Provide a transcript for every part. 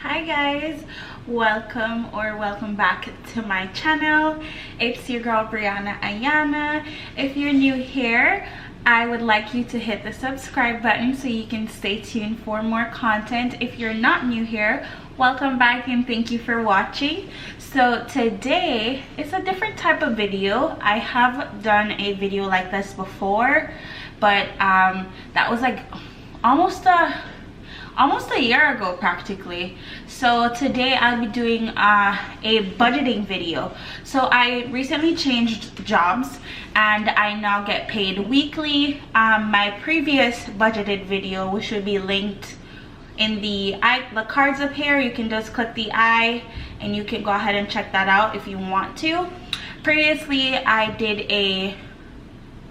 Hi guys, welcome back to my channel. It's your girl Brianaiyana. If you're new here, I would like you to hit the subscribe button so you can stay tuned for more content. If you're not new here, welcome back and thank you for watching. So today it's a different type of video. I have done a video like this before, but that was like almost a year ago practically. So today I'll be doing a budgeting video. So I recently changed jobs and I now get paid weekly. My previous budgeted video, which should be linked in the cards up here, you can just click the I and you can go ahead and check that out if you want to. Previously I did a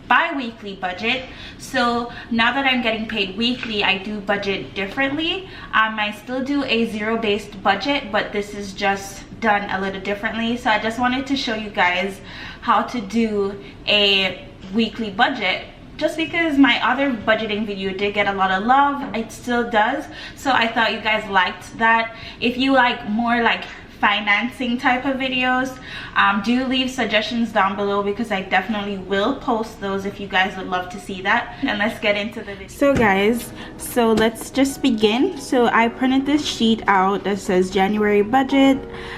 bi-weekly budget, so now that I'm getting paid weekly, I do budget differently. I still do a zero-based budget, but this is just done a little differently. So I just wanted to show you guys how to do a weekly budget, just because my other budgeting video did get a lot of love. It still does, so I thought you guys liked that. If you like more like financing type of videos, do leave suggestions down below because I definitely will post those if you guys would love to see that. And let's get into the video. So guys, so let's just begin. So I printed this sheet out that says January budget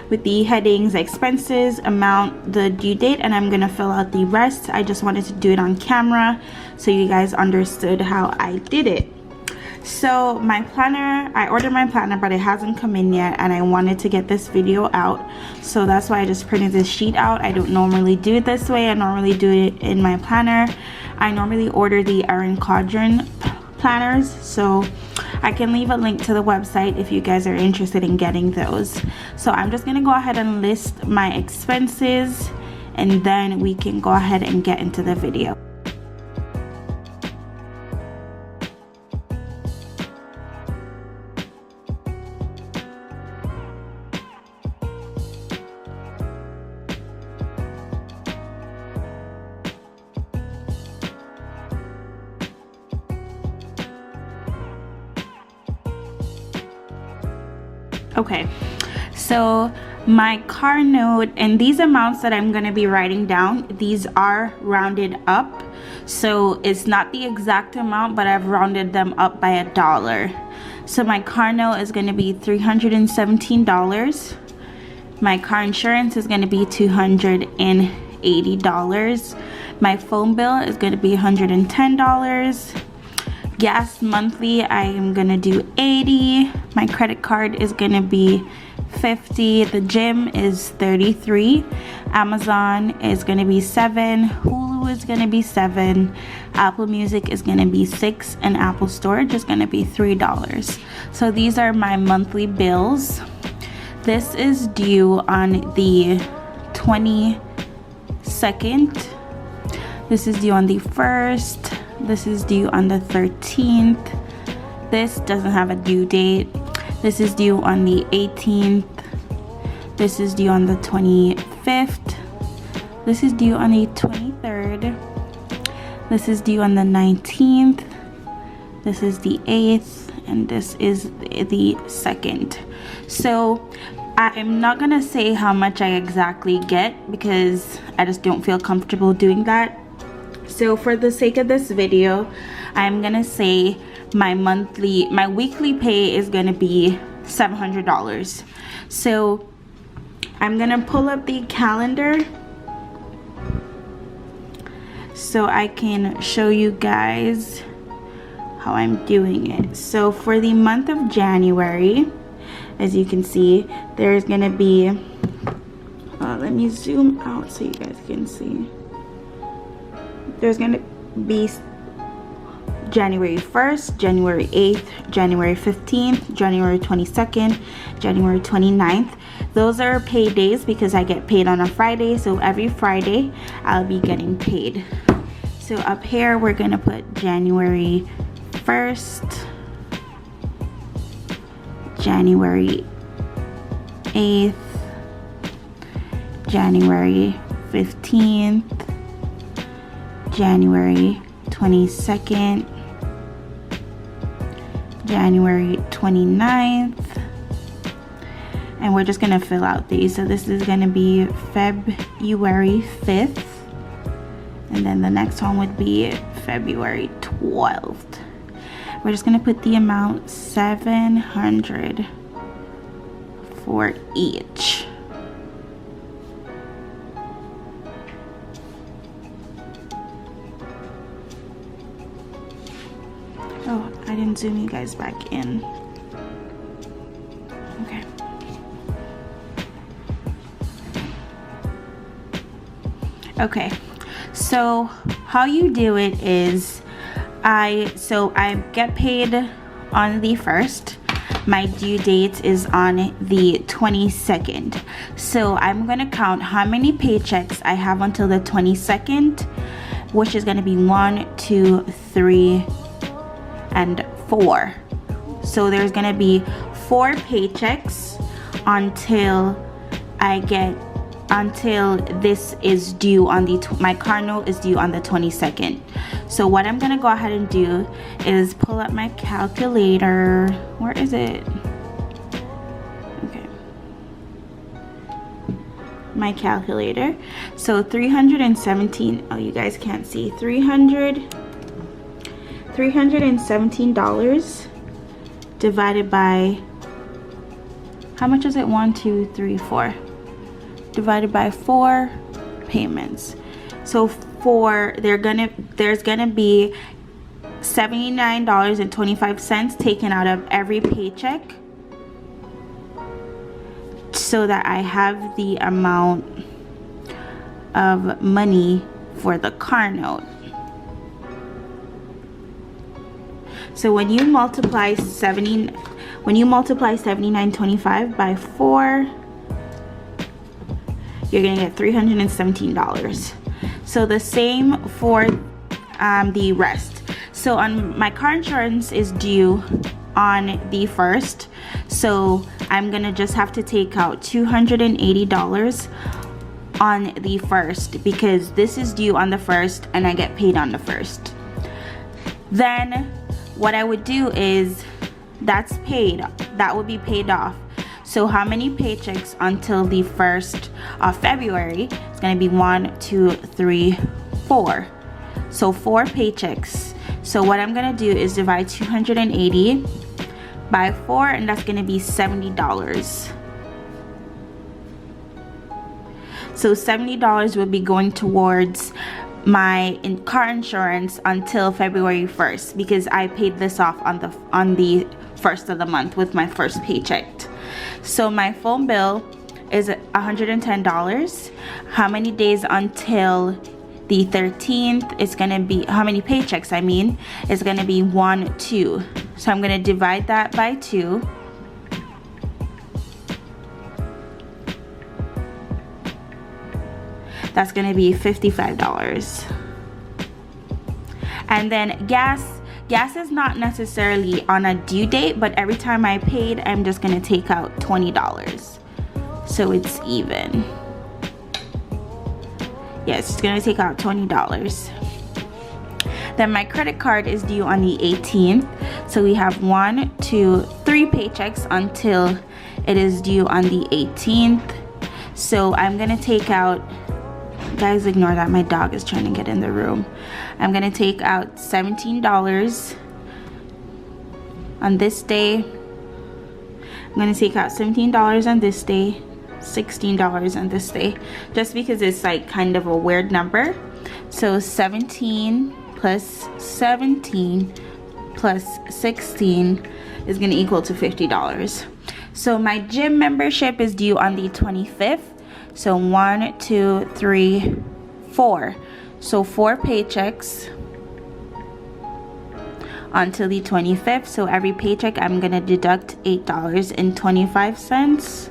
with the headings, expenses, amount, the due date, and I'm gonna fill out the rest. I just wanted to do it on camera so you guys understood how I did it. So my planner, I ordered my planner, but it hasn't come in yet, and I wanted to get this video out, so that's why I just printed this sheet out. I don't normally do it this way. I normally do it in my planner. I normally order the Erin Codron planners, so I can leave a link to the website if you guys are interested in getting those. So I'm just gonna go ahead and list my expenses, and then we can go ahead and get into the video. Okay, so my car note, and these amounts that I'm going to be writing down, these are rounded up, so it's not the exact amount, but I've rounded them up by $1. So my car note is going to be $317. My car insurance is going to be $280. My phone bill is going to be $110. Gas monthly, I am gonna do $80. My credit card is gonna be $50. The gym is $33. Amazon is gonna be $7. Hulu is gonna be $7. Apple Music is gonna be $6, and Apple Storage is gonna be $3. So these are my monthly bills. This is due on the 22nd. This is due on the 1st. This is due on the 13th. This doesn't have a due date. This is due on the 18th. This is due on the 25th. This is due on the 23rd. This is due on the 19th. This is the 8th, and this is the 2nd. So I'm not gonna say how much I exactly get because I just don't feel comfortable doing that. So for the sake of this video, I'm gonna say my weekly pay is gonna be $700. So I'm gonna pull up the calendar so I can show you guys how I'm doing it. So for the month of January, as you can see, there's gonna be, let me zoom out so you guys can see. There's gonna be January 1st, January 8th, January 15th, January 22nd, January 29th. Those are pay days because I get paid on a Friday, so every Friday I'll be getting paid. So up here we're gonna put January 1st, January 8th, January 15th, January 22nd, January 29th, and we're just gonna fill out these. So this is gonna be February 5th, and then the next one would be February 12th. We're just gonna put the amount $700 for each. Oh, I didn't zoom you guys back in. Okay. Okay, so how you do it is I get paid on the 1st. My due date is on the 22nd. So I'm gonna count how many paychecks I have until the 22nd, which is gonna be 1, 2, 3, and 4. So there's gonna be 4 paychecks until this is due on my car note is due on the 22nd. So what I'm gonna go ahead and do is pull up my calculator. Where is it? Okay, my calculator. So 317, oh, you guys can't see, $317 divided by, how much is it? 1, 2, 3, 4. Divided by 4 payments. So there's gonna be $79.25 taken out of every paycheck, so that I have the amount of money for the car note. So when you multiply $79.25 by 4, you're gonna get $317. So the same for the rest. So on my car insurance is due on the 1st, so I'm gonna just have to take out $280 on the 1st, because this is due on the 1st and I get paid on the 1st. Then what I would do is, that's paid, that would be paid off. So how many paychecks until the 1st of February? It's gonna be 1, 2, 3, 4. So 4 paychecks. So what I'm gonna do is divide 280 by 4, and that's gonna be $70. So $70 will be going towards my car insurance until February 1st, because I paid this off on the 1st of the month with my first paycheck. So my phone bill is $110. How many days until the 13th? It's gonna be, how many paychecks I mean, it's gonna be 1, 2. So I'm gonna divide that by 2. That's gonna be $55. And then gas is not necessarily on a due date, but every time I paid, I'm just gonna take out $20. So it's even. Yes, it's gonna take out $20. Then my credit card is due on the 18th. So we have 1, 2, 3 paychecks until it is due on the 18th. So I'm gonna take out, guys, ignore that, my dog is trying to get in the room. I'm gonna take out $17 on this day. I'm gonna take out $17 on this day, $16 on this day, just because it's like kind of a weird number. So 17 plus 17 plus 16 is gonna equal to $50. So my gym membership is due on the 25th. So 1, 2, 3, 4. So 4 paychecks until the 25th. So every paycheck I'm gonna deduct $8.25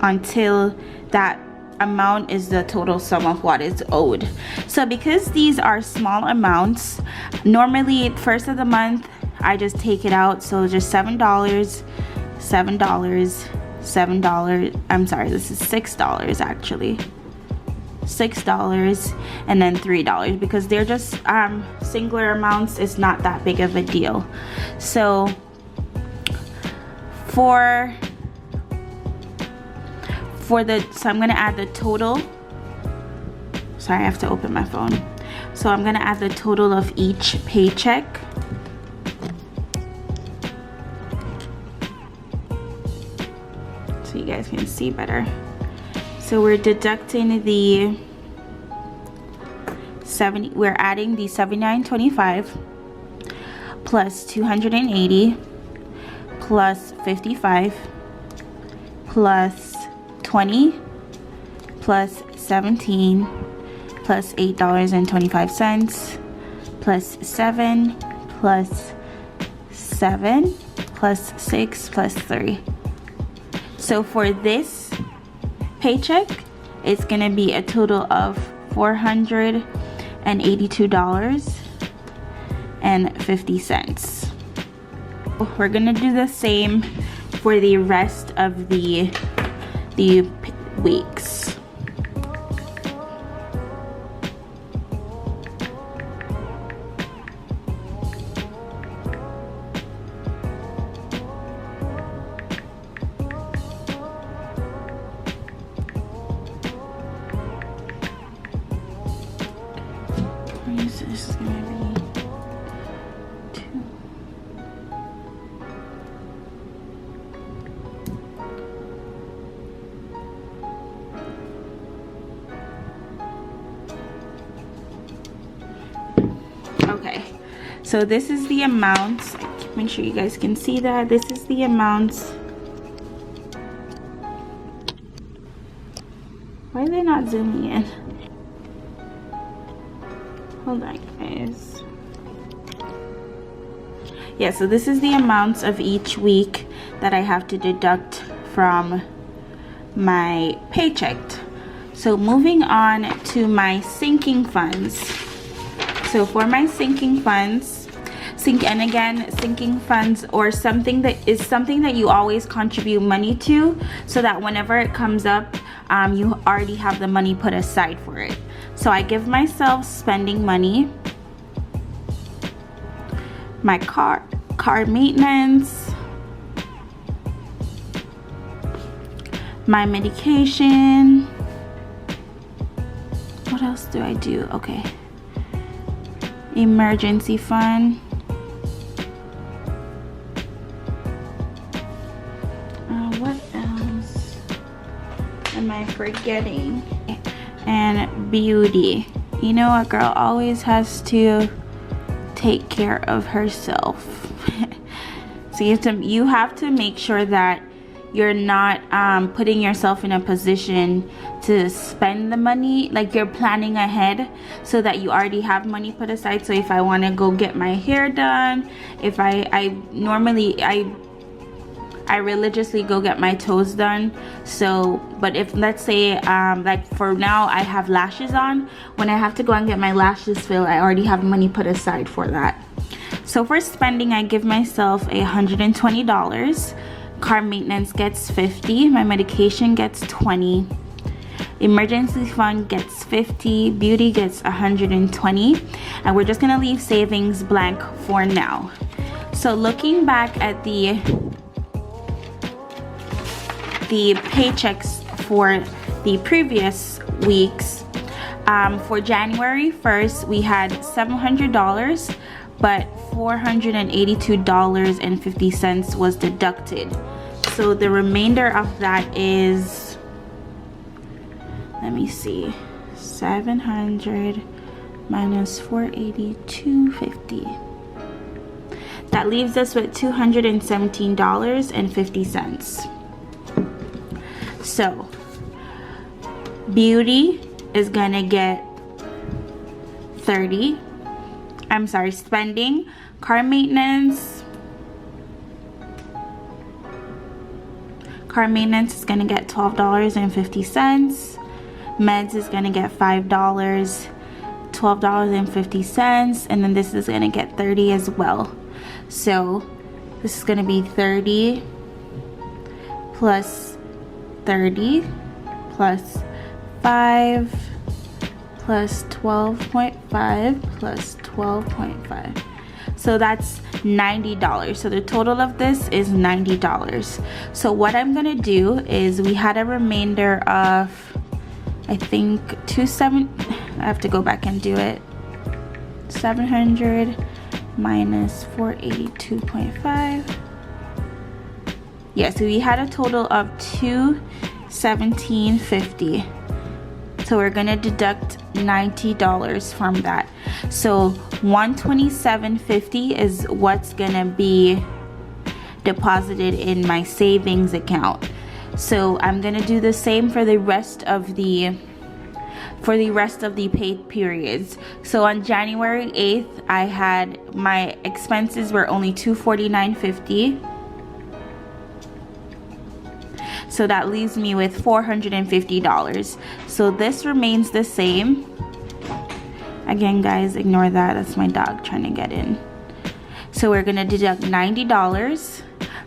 until that amount is the total sum of what is owed. So because these are small amounts, normally first of the month I just take it out. So just $7, $7, $7. I'm sorry, this is $6 actually. $6, and then $3, because they're just singular amounts. It's not that big of a deal. So I'm gonna add the total. Sorry, I have to open my phone. So I'm gonna add the total of each paycheck. So you guys can see better. So we're deducting the we're adding the $79.25 plus $280 plus $55 plus $20 plus $17 plus $8.25 plus $7 plus $7 plus $6 plus $3. So for this paycheck, it's gonna be a total of $482.50. We're gonna do the same for the rest of the weeks. This is gonna be 2. Okay, so this is the amounts. Make sure you guys can see that. This is the amounts. Why are they not zooming in? Hold on, guys. Yeah, so this is the amounts of each week that I have to deduct from my paycheck. So moving on to my sinking funds. So for my sinking funds, sinking funds, or something that you always contribute money to, so that whenever it comes up, you already have the money put aside for it. So I give myself spending money, my car maintenance, my medication. What else do I do? Okay. Emergency fund. What else am I forgetting? And beauty. You know, a girl always has to take care of herself. So you have to make sure that you're not putting yourself in a position to spend the money, like you're planning ahead so that you already have money put aside. So if I want to go get my hair done, if I religiously go get my toes done. So but if, let's say like for now I have lashes on, when I have to go and get my lashes filled, I already have money put aside for that. So for spending, I give myself $120. Car maintenance gets $50. My medication gets $20. Emergency fund gets $50. Beauty gets $120. And we're just gonna leave savings blank for now. So looking back at the paychecks for the previous weeks, for January 1st we had $700, but $482.50 was deducted. So the remainder of that is, let me see, 700 minus 482.50. That leaves us with $217.50. So beauty is gonna get 30. I'm sorry, spending. Car maintenance is gonna get $12.50. Meds is gonna get $5, $12.50, and then this is gonna get 30 as well. So this is gonna be 30 plus 30 plus 5 plus 12.5 plus 12.5. So that's $90. So the total of this is $90. So what I'm gonna do is, we had a remainder of, I think, I have to go back and do it. 700 minus 482.5. Yeah, so we had a total of $217.50. So we're gonna deduct $90 from that. So $127.50 is what's gonna be deposited in my savings account. So I'm gonna do the same for the rest of the pay periods. So on January 8th, I had, my expenses were only $249.50. So that leaves me with $450. So this remains the same. Again, guys, ignore that. That's my dog trying to get in. So we're gonna deduct $90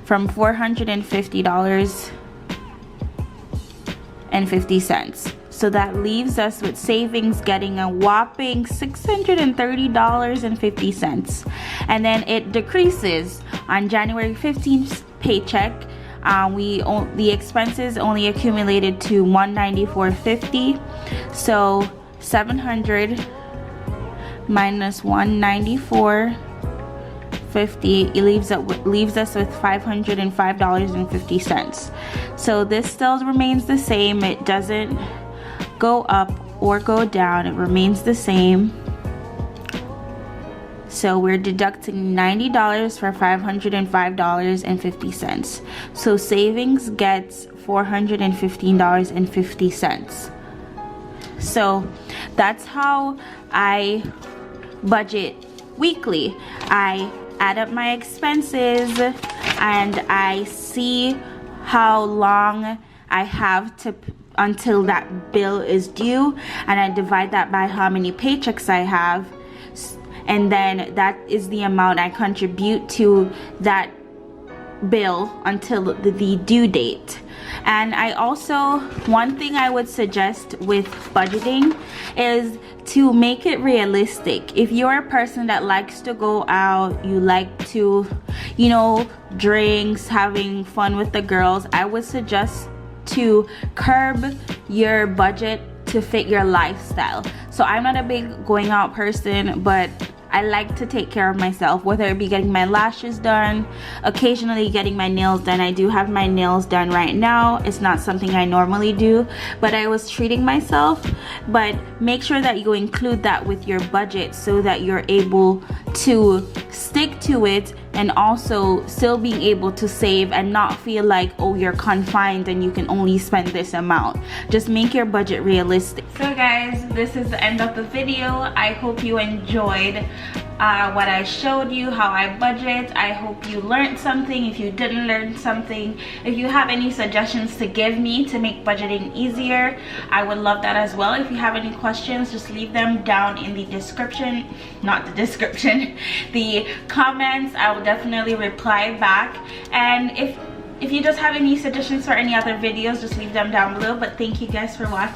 from $450.50. So that leaves us with savings getting a whopping $630.50. And then it decreases on January 15th paycheck. The expenses only accumulated to $194.50. So 700 minus 194.50, it leaves us with $505.50. So this still remains the same. It doesn't go up or go down. It remains the same. So we're deducting $90 for $505.50. So savings gets $415.50. So that's how I budget weekly. I add up my expenses and I see how long I have to until that bill is due, and I divide that by how many paychecks I have, and then that is the amount I contribute to that bill until the due date. And I also, one thing I would suggest with budgeting is to make it realistic. If you're a person that likes to go out, you like to, you know, drinks, having fun with the girls, I would suggest to curb your budget to fit your lifestyle. So I'm not a big going out person, but I like to take care of myself, whether it be getting my lashes done, occasionally getting my nails done. I do have my nails done right now. It's not something I normally do, but I was treating myself. But make sure that you include that with your budget so that you're able to stick to it, and also still being able to save and not feel like, oh, you're confined and you can only spend this amount. Just make your budget realistic. So guys, this is the end of the video. I hope you enjoyed what I showed you, how I budget. I hope you learned something. If you didn't learn something, if you have any suggestions to give me to make budgeting easier, I would love that as well. If you have any questions, just leave them down in the description, not the description, the comments. I will definitely reply back. And if you just have any suggestions for any other videos, just leave them down below. But thank you guys for watching.